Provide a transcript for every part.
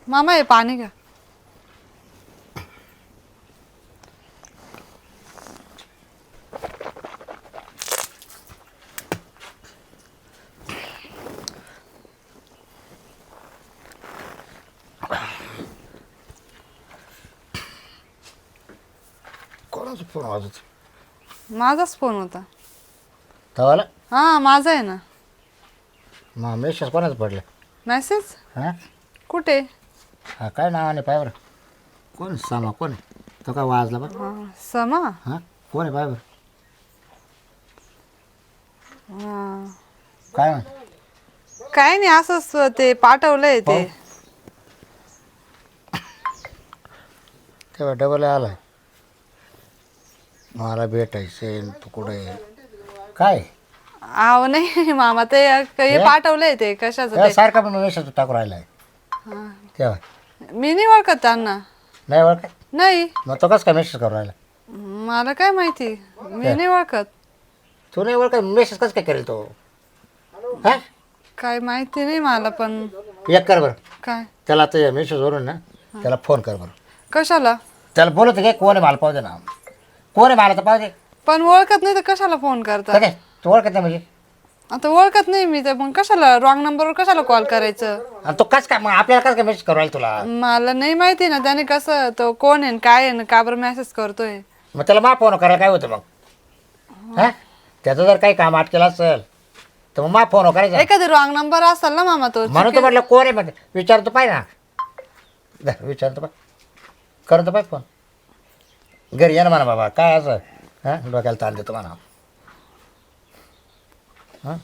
मामा हे पाणी घ्या. कोणाचा फोन वाजत माझाच फोन होता. तवाला हा माझा आहे ना. मग मेसेज कोणाचं पडलं? मेसेज हां कुठे? हा काय नावाने पाय बरं. कोण सामा कोण आहे तो? काय वाजला बरं? हा, समा. हां कोण आहे पाय बरं. हा. काय म्हण काय नाही असंच ते पाठवलंय ते. तेव्हा डबल आलाय मला भेटायचं तू कुठे काय आव नाही मामा ते हे पाठवलंय ते कशाचं ते. सारखा पण मेसेज टाकू राहिलाय हा. तेव्हा मी नाही ओळखत त्यांना. नाही ओळख नाही मग तो कसं काय मेसेज करू राहिला? मला काय माहिती, मी नाही ओळखत. तू नाही ओळख मेसेज कसं काय करेल तो? हां काय माहिती नाही मला पण. एक कर बरं काय त्याला आता मेसेजवरून ना त्याला फोन कर बरं. कशाला? त्याला बोलत घे कोण आहे मला पाहू दे ना. कोण आहे मला तर पाहू दे. पण ओळखत नाही तर कशाला फोन करता? काय तू ओळखत नाही म्हणजे? आता ओळखत नाही मी तर मग कशाला रॉंग नंबरवर कशाला कॉल करायचं? आणि तो कसं काय मग आपल्याला कसं काय मेसेज करू राहील तुला? मला नाही माहिती ना त्याने कसं तो कोण आहे काय आहे का बरं मेसेज करतोय. मग त्याला मा फोन करायला काय होतं मग? हां त्याचं जर काही काम अटकेलं असेल तर मग मा फोन करायचं. एखादी रॉंग नंबर असेल ना मामा तो. म्हणून तर म्हटलं कोण आहे मग विचारतो पाय ना. विचारतो पाय करतो पाय फोन. घरी ये ना म्हणा बाबा काय असं हां डोक्याला ताण देतो म्हणा. हां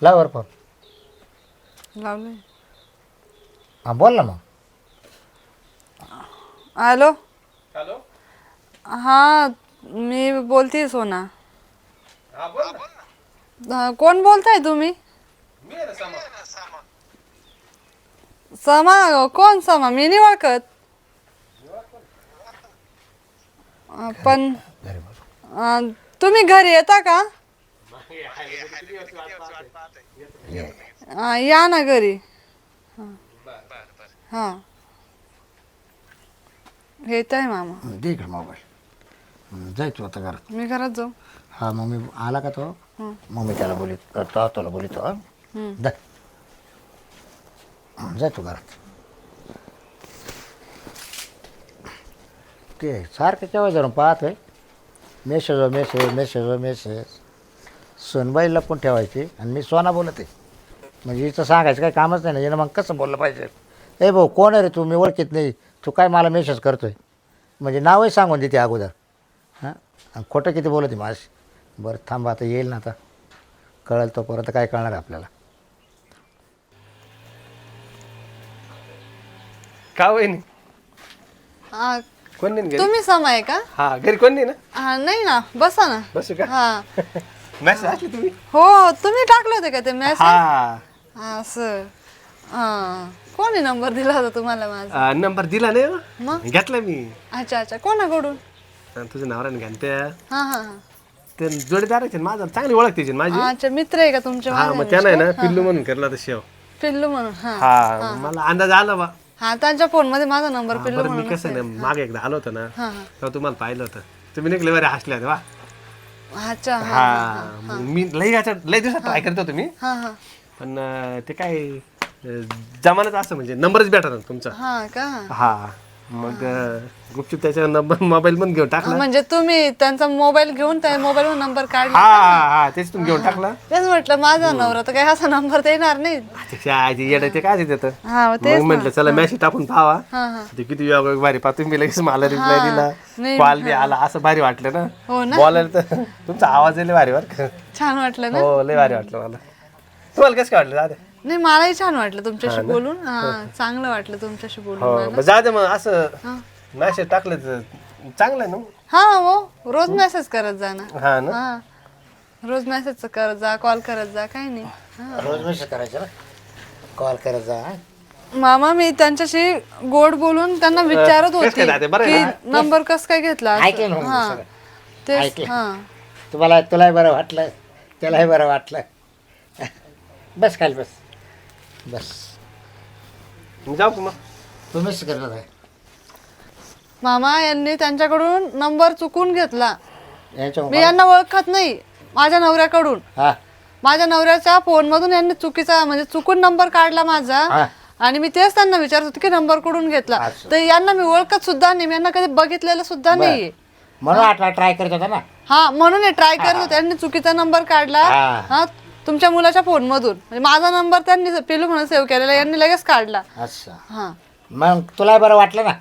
लावर फोन. लावले. हां बोल ना मग. हॅलो. हॅलो. हा मी बोलते सोना. हा बोल ना. कोण बोलताय तुम्ही? मी आहे ना सामा. समा कोण समा? मी नाही ओळखत. पण घरी बोल. तुम्ही घरी येता का? ये. या ना घरी. हां येत आहे मामा. दे इकडे मोबाईल. जाय तू आता घरात. मी घरात जाऊ. हा मग मी आला का तो मग मी त्याला बोलित तुला बोलितो. जा जाय तू घरात. ते सारखं केव्हा जाऊन पाहतोय मेसेजवर मेसेज मेसेजवर मेसेज. सोनबाईला पण ठेवायची आणि मी सोना बोलत आहे म्हणजे हिचं सांगायचं काही कामच नाही ना. हिनं मग कसं बोललं पाहिजे? ए भाऊ कोण आहे रे तू? मी ओळखीत नाही. तू काय मला मेसेज करतोय म्हणजे नावही सांगून देते अगोदर. हां खोटं किती बोलत आहे माझी. बरं थांबा आता येईल ना. आता कळेल तोपर्यंत काय कळणार आहे आपल्याला. का वहिनी हा, कोण नाही घरी? तुम्ही समा आहे का? हा घरी कोण नाही ना? हा नाही ना बसा ना. बसू का? हा मॅसेज असली तुम्ही? हो तुम्ही टाकलं होते का ते मेसेज? हा असं कोणी नंबर दिला होता तुम्हाला माझा? नंबर दिला नाही हो. मग? घेतला मी. अच्छा अच्छा कोणाकडून? तुझं नावराने घ्या त्या हा हा हा. ते जोडीदार आहे माझा चांगली ओळख त्याची माझी. अच्छा मित्र आहे का तुमचे? हा मग त्यानं आहे ना पिल्लू म्हणून केला तर शेव. पिल्लू म्हणून. हा हा मला अंदाज आला बा. हा त्यांच्या फोन मध्ये माझा नंबर पिल्लू बरं मी म्हणून कसं नाही मागे एकदा आलो होतो ना हा हा. तेव्हा तुम्हाला पाहिलं होतं. तुम्ही निघले बरे हसल्या वा. अच्छा हा हा मग मी लई दिवसात ट्राय करत होतो मी. हा हा पण ते काय जमानच असं म्हणजे नंबरच भेटा ना तुमचा. हा का? हा मग गुपचूप त्याचा नंबर मोबाईल पण घेऊन टाकला. म्हणजे तुम्ही त्यांचा मोबाईल घेऊन त्या मोबाईल वर नंबर काढला? हा हा तेच तुम्ही घेऊन टाकला. तेच म्हटलं माझा नवरा तर काही असा नंबर देणार नाही. येडं ते काय देत हा मग तेच म्हटलं चला मॅसेज टाकून पाहावा. हा हा ते किती वेगवेगळं भारी पा तुम्ही लगेच मला रिप्लाय दिला. नाही, कॉल बी आला असं भारी वाटलं ना. हो ना बोलायला तर तुमचा आवाज लय भारी बरं. छान वाटलं ना. हो लय भारी वाटलं मला. तुम्हाला कसं काय वाटलं दादा? नाही मलाही छान वाटलं तुमच्याशी बोलून. हा चांगलं वाटलं तुमच्याशी बोलून हो मला. मग जा दे मग असं हा. मॅसेज टाकलं तर चांगलं आहे ना. हा हो रोज मेसेज करत जा ना. हा ना. हा रोज मेसेज करत जा कॉल करत जा काही नाही. हा. रोज मेसेज करायचं ना कॉल करत जा. मामा मी त्यांच्याशी गोड बोलून त्यांना विचारत कसं काय दादा, होती बरं आहे की नंबर कस काय घेतला असं. ऐकलं ना मग हा सगळं. तेच ऐकलं. हा तुलाही बरं वाटलं त्यालाही बरं वाटलं. बस खाली बस. बस मी जाऊ का मग? तू मेसेज करत आहे मामा यांनी त्यांच्याकडून नंबर चुकून घेतला. यांच्या मी यांना ओळखत नाही. माझ्या नवऱ्याकडून हा माझ्या नवऱ्याच्या फोन मधून यांनी चुकीचा म्हणजे चुकून नंबर काढला माझा. हा. आणि मी तेच त्यांना विचारत होते की नंबर कुठून घेतला. अच्छा. तर यांना मी ओळखत सुद्धा नाही. मी यांना कधी बघितलेलं सुद्धा नाहीये. म्हणून आठला ट्राय करत होता ना. हा म्हणून हे ट्राय करत होते. यांनी चुकीचा नंबर काढला हा. हा तुमच्या मुलाच्या फोन मधून. म्हणजे माझा नंबर त्यांनी पिलू म्हणून सेव्ह केलेला यांनी लगेच काढला. अच्छा हा मग तुला बरं वाटलं ना.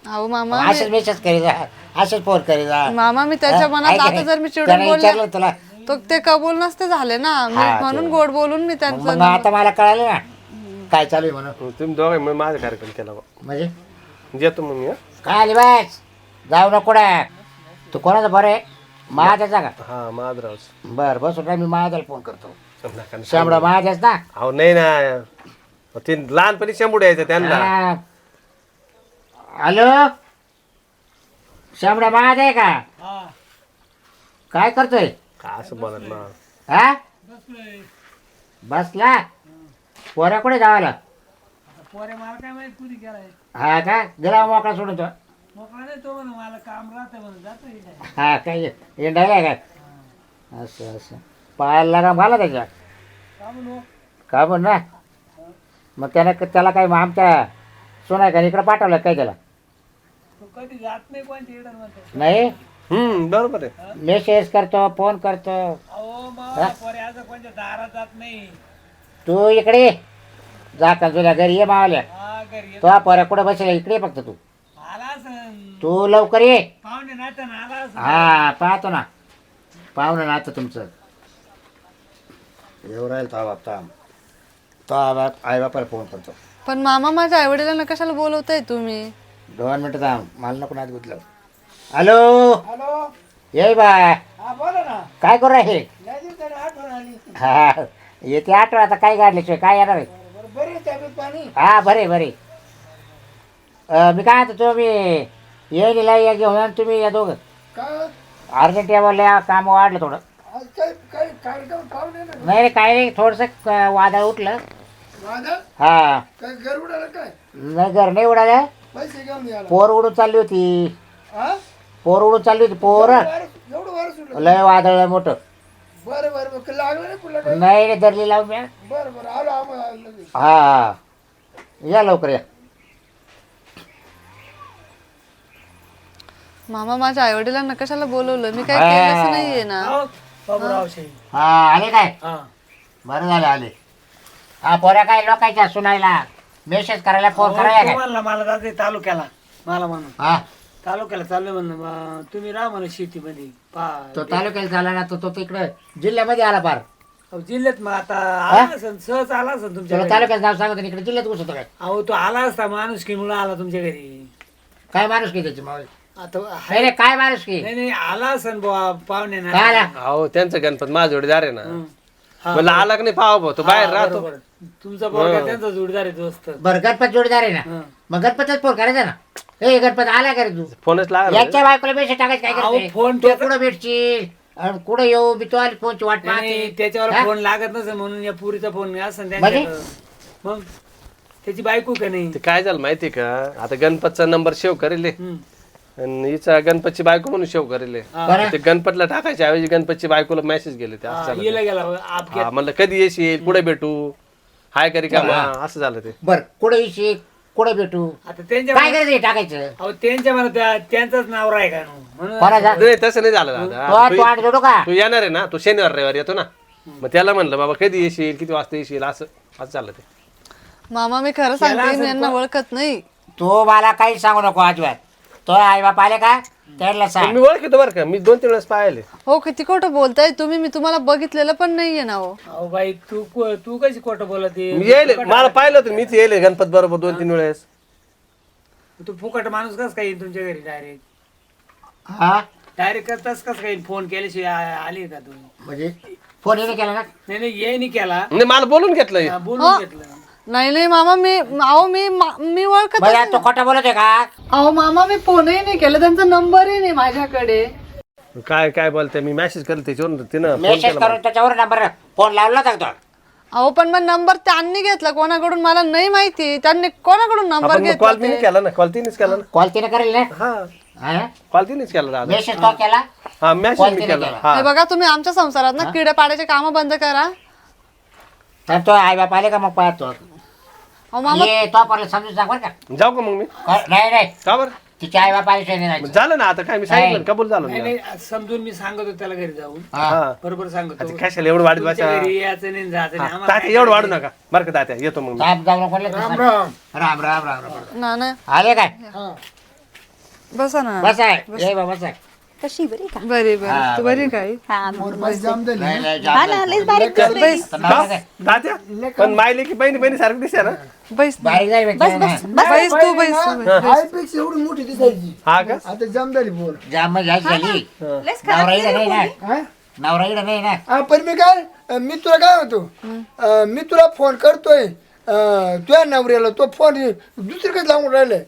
अहो मामा असेच मेसेज करी जा असेच फोन करी जा. मामा मी त्याच्या मनात आता जर मी चिडून बोलले विचारलं तुला तर ते कबूल नसते झाले ना. मी हा, म्हणून ते. गोड बोलून मी त्यांचं मग आता मला कळालं ना काय चालू आहे म्हणून. तुम्ही दोघे मग माझा कार्यक्रम केला बा. म्हणजे येतो मग मी. काय आली बस जाऊ नको कुठे तू कोणाचं बरं आहे महाजाचा का. हा माधराव. बरं बसून नाही मी महाजाला फोन करतो. नका ना. शामडा महाजाच ना. अहो नाही ना ते लहानपणी शंभू यायचं त्यांना. हा. हॅलो शामडा महाज आहे का. काय करतोय का असं बोलत ना. हा बसला पोऱ्या कुठे जावाला. पोरे मला काय माहित कुणी केलाय. हा का गेला मोकळा सोडून तो. मोकळा नाही तो म्हणून मला काम राहतं म्हणून जातो इथे. हा काय येणार काय असं असं पायाला लागाम घाला त्याच्या का म्हणू का म्हण ना. मग त्याला काय मग आमच्या सोनाय का इकडं पाठवलं काय त्याला. तो कधी जात नाही कोणच्या इकडं म्हणतो. नाही बरोबर आहे. मेसेज करतो फोन करतो. अहो मग पोरे असं कोणत्या दारात जात नाही. तू इकडे ये. जा का तुझ्या घरी ये मावाल्या. हा घरी येतो. तो पोऱ्या कुठं बसेल इकडे ये फक्त तू. आला असं तू लवकर ये. पाहुणे नात्यानं आला असं. हा पाहतो ना पाहुणं ना आता तुमचं येऊ राहील तो बाप तो आई बापाला फोन करतो. पण मामा माझ्या आई वडिलांना कशाला बोलवताय तुम्ही. 2 मिनिटं थांब मला नको नाद गुतलं. हॅलो हॅलो ये बाय हा बोला ना. काय करू राहिले. लय दिवसाने आठवण आली. हा येते आठवण आता काय काढल्याशिवाय काय येणार आहे. बरं बरे तब्येत पाणी. हा बरे बरे मी काय आता तुम्ही येईला या घेऊन या तुम्ही या दोघं काय अर्जंटियावाल्या काम वाढलं थोडं. आज काय काय कार्यक्रम पाहुणे ना. नाही रे काय नाही थोडंसं वादळ उठलं. माझा हा काय घर उडालं काय. नाही घर नाही उडालं. पैसे घेऊन याला. पोर उडून चालली होती. हा पोर उडून चालली होती पोर. एवढं वार सुटलं. लय वादळ आहे मोठं. बरं बरं बरं लागलं नाही पुढला काय. नाही रे धरली लावून म्या. बरं बरं आलो आम्हाला लगेच. हा या लवकर या. मामा माझ्या आई वडिलांना कशाला बोलवलं. मी काय केलंच नाहीये ना. बाबूराव शेठ. हा आले काय हा बरं झालं आले. हा पोऱ्या काय लोकांच्या सुनायला मेसेज करायला फोन करायला काय. तुम्हाला मला जाते तालुक्याला मला म्हणून हा तालुक्याला चाललोय म्हणून तुम्ही राहा म्हणून शेतीमध्ये तो तालुक्यात झाला ना तो तिकडे जिल्ह्यामध्ये आला पार. जिल्ह्यात मग आता आला असेल सहज आला असेल तुमच्या तुला घरी. तालुक्यात नाव सांगत इकडे जिल्ह्यात घुसतो काय. अहो तो आला असता माणूस की मुलं आला तुमच्या घरी. काय माणूस की त्याची मावळी. आता नाही रे काय माणूस की नाही नाही आला असेल बुवा पाहुणे ना. काय आला. अहो त्यांचं गणपत माझा जोडीदार आहे ना. हा, मला आला की नाही पाहा भाऊ तो बाहेर राहतो. बरोबर. तुमचा पोरगा त्यांचा जोडीदार आहे दोस्त. बरं गणपत जोडीदार आहे ना. हं. मग गणपतच फोन करायचा ना. ए गणपत आला का रे तू. फोनच लागला. याच्या बायकोला मेसेज टाकायचं काय अहो, करते. फोन तो कुठं भेटशील आणि कुठं येऊ मी तो आली फोनची वाट नाही, पाहते. त्याच्यावर हा? फोन लागत नसेल म्हणून या पुरीचा फोन असं म्हणजे? त्यांच्याकडं. मग त्याची बायको का नाही. ते काय झालं माहिती का आता गणपतचा नंबर सेव्ह करेल हं. आणि हिचा गणपतची बायको म्हणून सेव्ह करेल. बरं. ते गणपतला टाकायच्या ऐवजी गणपतची बायकोला मेसेज गेले ते असं हा, झालं गेला ते. गेला आप हा, म्हणलं कधी येशील कुठे भेटू हाय करी का असं झालं ते. बरं कुठं येशील कुठं भेटू आता त्यांच्या काय करायचं हे टाकायचं. अहो त्यांच्या मला त्यांचाच नाव आहे का म्हणून कोणाचा नाही तसं नाही झालं दादा. तो आठ जोडू का. तू येणार आहे ना तू शनिवार रविवार येतो ना मग त्याला म्हणलं बाबा कधी येशील किती वाजता येशील असं असं झालं ते. मामा मी खरं सांगते मी यांना ओळखत नाही. तो मला काही सांगू नको अजिबात. तो आई बाप आले का त्याला सांग. मी ओळखतो बरं का मी 2-3 वेळेस पाहिले. हो किती खोटं बोलताय तुम्ही. मी तुम्हाला बघितलेलं पण नाहीये ना. हो अहो बाई तू कशी खोटं बोलते. मी येईल मला पाहिलं होतं मीच येईल गणपत बरोबर 2-3 वेळेस. तू फुकट माणूस कस काय येईल तुमच्या घरी डायरेक्ट. हा डायरेक्ट करतास कस काय फोन केल्याशिवाय आली का तू. म्हणजे फोन येणे केला ना. नाही नाही ये नाही केला नाही मला बोलून घेतलं. हा, बोलून घेतलं. नाही नाही मामा मी ओळखत बघा तो खोटा बोलत आहे का. अहो मामा मी फोनही नाही केला. त्यांचा नंबरही नाही माझ्याकडे. काय काय बोलते मी मेसेज करते त्याच्यावरून तिनं फोन मेसेज केला करून त्याच्यावर नंबर फोन लावला होता का तो. अहो पण मग नंबर त्यांनी घेतला कोणाकडून मला नाही माहिती. त्यांनी कोणाकडून नंबर आपण घेतला कॉल तिने केला ना, कॉल तिनेच केला ना. कॉल तिने करेल ना हा कॉल तिनेच केला दादा. मेसेज कॉल केला हा मेसेज call मी तिने केला. केला. हा हे बघा तुम्ही आमच्या संसारात ना किडे पाडायचे काम बंद करा. तर तो आई बाप आले का मग पाहतो अहो मामा ये तो आपल्याला समजून सांग बरं का जाऊ का मग मी? नाही का बरं? तिचे आई बाप आले नाही मग झालं ना आता काय मी सांगितलं ना, कबूल झालं नाही ना. नाही समजून मी सांगतो त्याला घरी जाऊन हा बरोबर सांगतो आता कशाला एवढं वाढत तुमच्या बसा. घरी यायचं नाही जायचं नाही आम्हाला तात्या एवढं वाढू नका बरं का तात्या, येतो मग मी. राम जाऊ नको राम राम राम राम राम राम ना ना आले काय बसा ना. बस आहे ये बाबा बस आहे कशी बरी का बरी बरी तू बरी काय? हा नाही नाही हा ना लईच बारीक दिसते. आता नवरा काय? तात्या पण मायले की बहिणी बहिणी सारखं दिसते ना. बैस बारीक जाईल बस बस बस बैस तू बैस तू बैस. आईपेक्षा एवढी मोठी दिसायची हा का? आता जमदारी बोल जाम जायची झाली लईच नवरा खराब इकडे नाही ना हा? नवरा इकडे नाही ना हा, पण मी काय मी तुला काय म्हणतो मी तुला फोन करतोय तुझ्या नवऱ्याला तो फोन दुसरीकडे लावून राहिलाय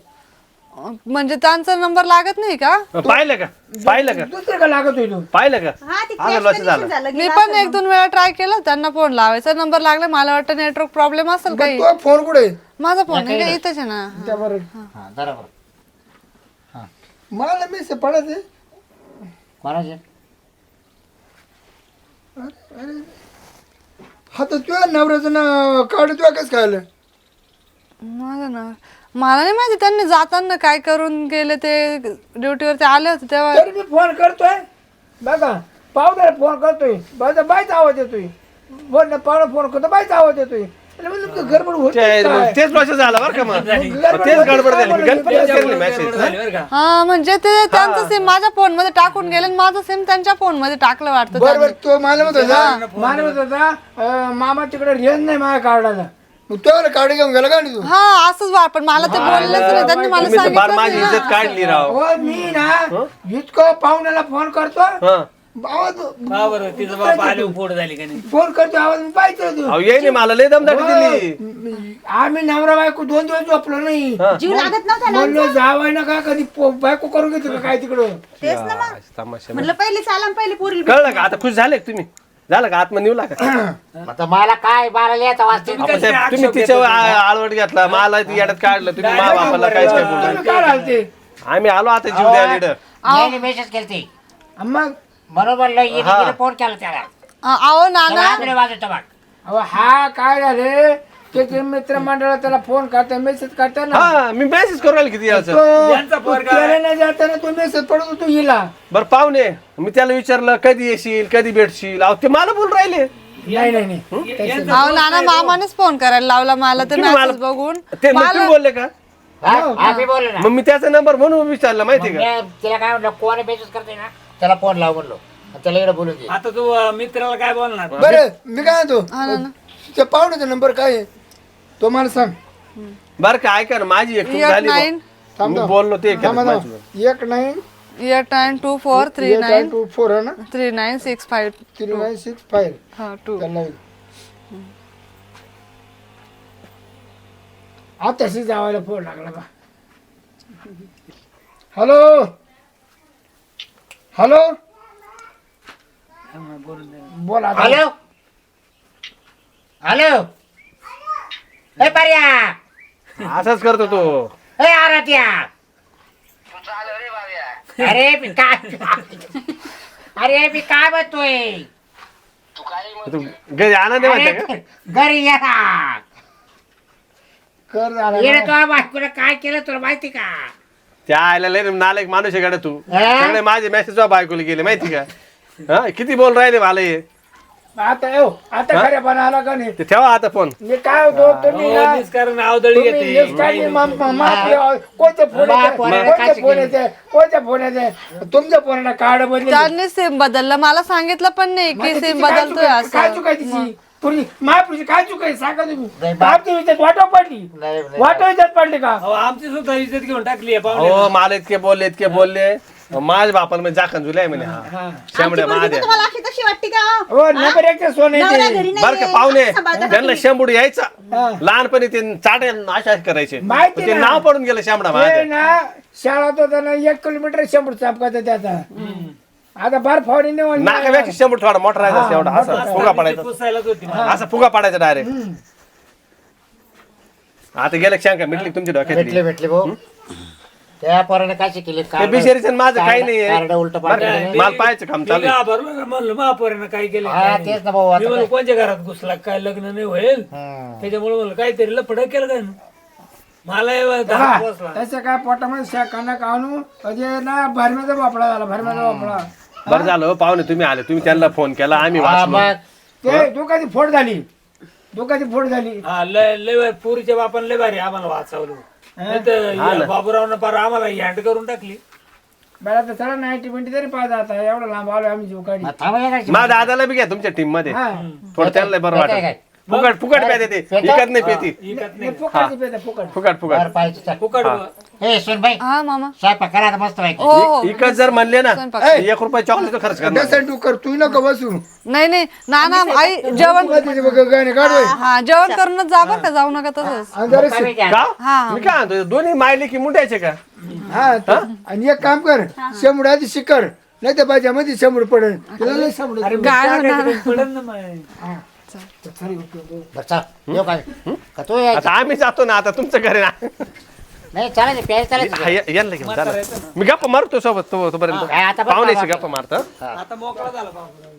म्हणजे त्यांचा नंबर लागत नाही का? पाहिलं का? पाहिलं का? दुसरीकडे लागतोय तो पाहिलं का? हा ते आलं crash लक्ष condition झालं. झालं मी गेलं पण असेल एक दोन वेळा ट्राय केला त्यांना फोन लावायचा नंबर लागला. मला वाटतं नेटवर्क प्रॉब्लेम असेल काही. तो फोन कुठे आहे? माझा फोन नाही का इथंच आहे ना. त्या बरं हा बरोबर मला मी पडत आहे कोणाचे हा तर तुझ्या नवऱ्याचं नाव काढ तुला कसं खायला माझं नाव मला नाही माहिती. त्यांनी जाताना काय करून गेले ते ड्युटीवरती आले होते तेव्हा. तरी मी फोन करतोय बघा पाहुण्याला फोन करतोय बाईचा आवाज येतोय फोन पाहुणा फोन करतो बाईचा आवाज येतोय એટલે म्हणजे तुमचं गडबड होत तेच प्रोसेस झाला बरं का मग. तेच गडबड झाली. मी गणपतीच केली मेसेज. बरं का हा म्हणजे ते त्यांचं सिम माझ्या फोन मध्ये टाकून गेले आणि माझं सिम त्यांच्या फोन मध्ये टाकलं वाटतं बरोबर त्यांनी. तो मला म्हणत होता मला म्हणत होता मामा तिकडे रेंज नाही माझ्या कार्डाला मग तुला कार्ड घेऊन गेला का नाही तू हा असंच वाट पण मला ते बोललेच नाही. त्यांनी मला तुम्ही तर फार सांगितलं माझी नाही इज्जत ना. काढली राव. हो मी ना इतकं पाहुण्याला फोन करतो हा आवाज का बरं तिचं बाप आले फोड झाली का नाही फोन करतो आवाज मी पाहिजे तू अहो येईन मला लय दमदाटी दिली. आम्ही नवरा बायको 2 दिवस झोपलो नाही जीव लागत नव्हता ना म्हणलो जावाय ना का कधी बायको करून घेतली का काय तिकडं तेच ना मग तमाशा. म्हणलं पहिले चाला पहिले पोरी कळलं का? आता खुश झाले का तुम्ही? झालं का? आत्मा निवला का? आता मला काय बारा लिहायचा वाचते आपण साहेब, तुम्ही तिच्यावर आळवट घेतला मला ती येड्यात काढलं तुम्ही मा बापाला काहीच काय बोलला. तुम्ही काय राहते आम्ही आलो आता जीव द्या लीडर. मेसेज केलते मग बरोबर फोन केला त्याला अहो नाना आकडे वाजवतो बघ अहो हा काय झाले त्याचे मित्र मंडळ त्याला फोन करता मेसेज करता ना हा मी मेसेज करू राहिलो किती याचं. यांचा पोरगा त्याला नाही जाताना तो मेसेज पडतो तू हिला बरं पाहुणे मी त्याला विचारलं कधी येशील कधी भेटशील. अहो ते मला बोल राहिले. नाही नाही नाही अहो नाना मामानेच फोन करायला लावला मला ते तुम्ही मला- मेसेज बघून. ते मग तुम्ही बोलले का? आम्ही बोललो ना मग मी त्याचा नंबर म्हणून विचारला माहिती का? मी तिला काय म्हणलं कोण मेसेज करते ना त्याला फोन लाव म्हणलो आणि त्याला इकडे बोलून दे आता तू मित्राला काय बोलणार बरं मी काय म्हणतो त्या पाहुण्याचा नंबर काय आहे तो मला सांग बरं का ऐका ना माझी एक चूक झाली 89 बा. मी बोललो ते केलं थांबा माझी चूक. 892439 8924 आहे ना 3965 3965 हा 2. त्यांना आताशी जावायला फोन लागला बा हॅलो हॅलो बोला आता. हॅलो हॅलो ए पर्या असंच करतो तो. ए आराध्या अरे मी काय अरे मी काय म्हणतोय तू घरी आनंद म्हणते का? अरे, घरी या ना. कर झाला येणं ना. तुझ्या बायकोनं काय केलं तुला माहिती का त्या आयला लय नालायक माणूस आहे गाड्या तू. हा? सगळे माझे मेसेज बायकोला गेले माहिती का? हा किती बोल राहिले मला हे. आता येऊ आता खऱ्या पण आला का नाही ते ठेवा आता फोन. मी काय होतो तुम्ही ना- निष्कारण अवदळी तुम्ही येते निष्काळजी कोणत्या फोन मा- पोराला कोणत्या काय फोन येते कोणत्या फोन येते तुमच्या फोनला कार्ड बदल त्यांनी सिम बदललं मला सांगितलं पण नाही की सिम बदलतोय काय असं. चुकाय तिची पुरी महापुरुषी काय चुकाय सांगा तुम्ही नाही, बा- बापची विचार वाटो पडली नाही, नाही. वाटो विचार पडली का अहो, आमची सुद्धा इज्जत घेऊन टाकली आहे पाहुणे हो मला इतके बोलले माझ्या बापाला म्हणजे जाखण जुलाय म्हणे हा शेंबड्या महाद्या. तुम्हाला अशी कशी वाटते का हो नंबर एकच्या सोने नवरा घरी बरं का नाहीये. पाहुणे सांभाळता का त्यांना तुम्ही? शेंबूड यायचा हा. लहानपणी ते चाटे आशा करायचे माहिती ते ना. नाव पडून गेलं शेंबडा ते महाद्या. ना शाळात होताना 1 किलोमीटर 100 चापकाचा त्याचा आता फार फवारी नाही नाकापेक्षा शंभर थोडा मोठा राहायचा एवढा असा फुगा पडायचा पुसायलाच होती असा फुगा पडायचा डायरेक्ट. आता गेलं शंका मिटली तुमच्या डोक्यात भेटले भाऊ त्या पोराने काय शिकले बिशेरीचं माझं काही नाही उलट पालट माल पाहायचं काम चालू आहे. बरोबर म्हणलं महापौरानं काय केलं हा तेच ना भाऊ मी म्हणलं कोणत्या घरात घुसला काय लग्न नाही होईल त्याच्यामुळे म्हणलं काहीतरी लफड केलं काय मला धाक बसला. त्याच्या काय पोटामध्ये शाकांना काढू म्हणजे ना भरम्याचा बापडा झाला भरम्याचा बापडा. बरं झालं पाहुणे तुम्ही आले तुम्ही त्यांना फोन केला आम्ही वाचलो. ते दुखाची फोड झाली दुखाची फोड झाली. हा लय लय पुरीच्या बापान लय भारी आम्हाला वाचवलं नाहीतर बाबूरावनं पार आम्हाला हँड करून टाकली. मला तर चला 90 तरी पाहिजे आता एवढा लांब आलो आम्ही जीव काढी. माझ्या दादाला बी घ्या तुमच्या टीम मध्ये हा थोडं त्यांना बरं वाटत. फुकट फुकट प्या देते इकत नाही पेती हे फुकटची पेदा, फुकट. फुकट फुकट फुकट ए सुनबाई हा मामा स्वयंपाक करा आता मस्त पैकी. हो हो इकत जर म्हणले ना स्वयंपाक. 1 रुपया चॉकलेट खर्च करणार त्यासाठी तू कर तू नको बसू नाही नाही ना आई जेवण गाणे काढ हा जेवण करूनच जा बरं का जाऊ नका तसंच का हा मी काय म्हणतो दोन्ही मायले की मुंडायचे का हा आणि एक काम कर शेंबूड आधी शिकर नाही तर भाज्यामध्ये शेंबूड पडेल तुला नाही शेंबूड काय होणार पडन ना मग. बरं चल येऊ काय का तू यायचं? आता आम्ही जातो ना आता तुमचं घरी ना नाही चालायचं प्यायला चालायचं हा, यांना घेऊन चला. मी गप्पा मारतो सोबत तोपर्यंत काय आता बघ पाहुण्याची बाबा. गप्पा मारतो आता मोकळा झाला बाबूराव.